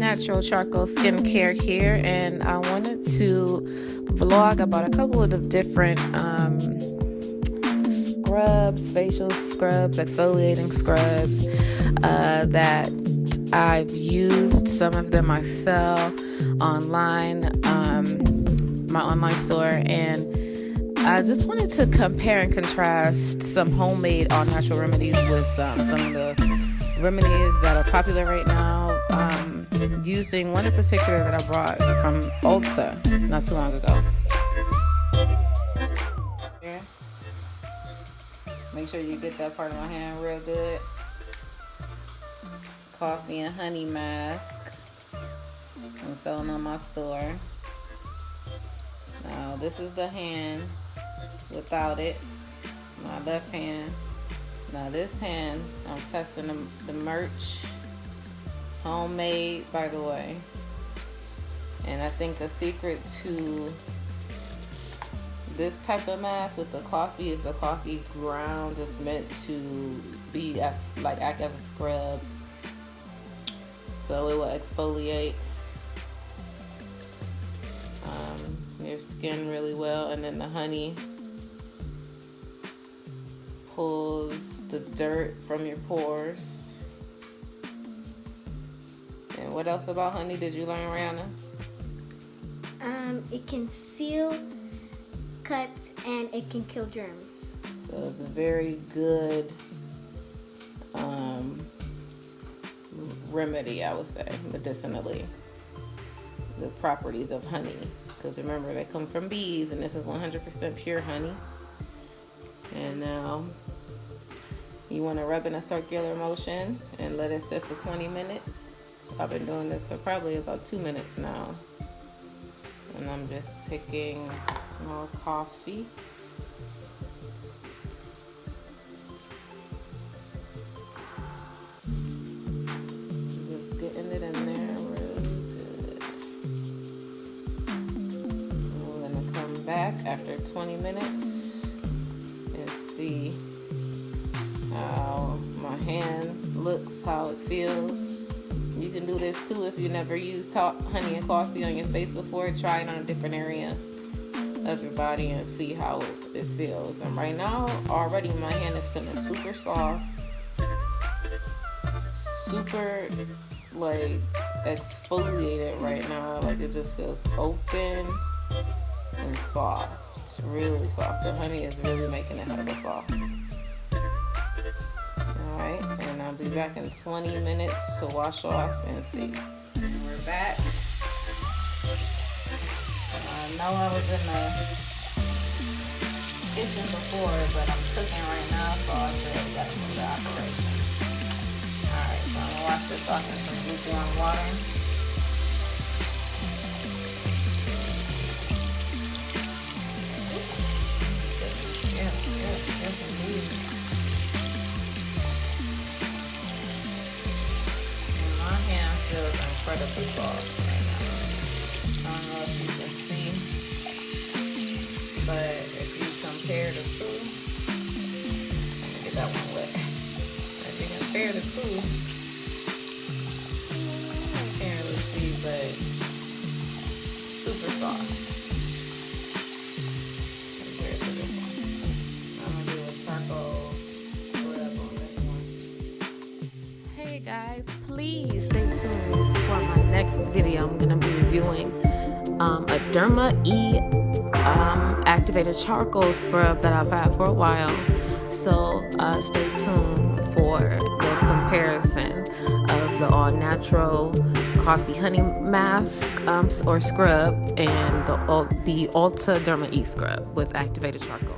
natural charcoal skincare here, and I wanted to vlog about a couple of the different scrubs, facial scrubs, exfoliating scrubs that I've used. Some of them I sell online, my online store, and I just wanted to compare and contrast some homemade all-natural remedies with some of the remedies that are popular right now, using one in particular that I brought from Ulta not too long ago. Make sure you get that part of my hand real good. Coffee and honey mask. I'm selling on my store. Now this is the hand without it. My left hand. Now this hand, I'm testing the merch. Homemade, by the way. And I think the secret to this type of mask with the coffee is the coffee ground is meant to be act as a scrub. So it will exfoliate your skin really well, and then the honey pulls the dirt from your pores. And what else about honey did you learn, Rihanna? It can seal cuts and it can kill germs. So it's a very good remedy, I would say, medicinally. The properties of honey, because remember they come from bees, and this is 100% pure honey. And now you want to rub in a circular motion and let it sit for 20 minutes. I've been doing this for probably about 2 minutes now. And I'm just picking more coffee. Just getting it in there really good. And we're going to come back after 20 minutes and see how my hand looks, how it feels. You can do this too if you never used honey and coffee on your face before. Try it on a different area of your body and see how it feels. And right now, already my hand is feeling super soft, super like exfoliated right now. Like it just feels open and soft. It's really soft. The honey is really making it hella soft. Alright, and I'll be back in 20 minutes to wash off and see. And we're back. I know I was in the kitchen before, but I'm cooking right now, so I'll show you guys the operation. Alright, so I'm going to wash this off in some lukewarm water. Yes, indeed. Feels incredibly soft right now. I don't know if you can see, but if you compare the two, I'm gonna get that one wet. If you compare the two, I can't really see, but super soft compared to this one. I'm gonna do a charcoal scrub on this one. Hey guys, please stay tuned for my next video. I'm going to be reviewing a Derma E activated charcoal scrub that I've had for a while. So stay tuned for the comparison of the all natural coffee honey mask or scrub and the Ulta Derma E scrub with activated charcoal.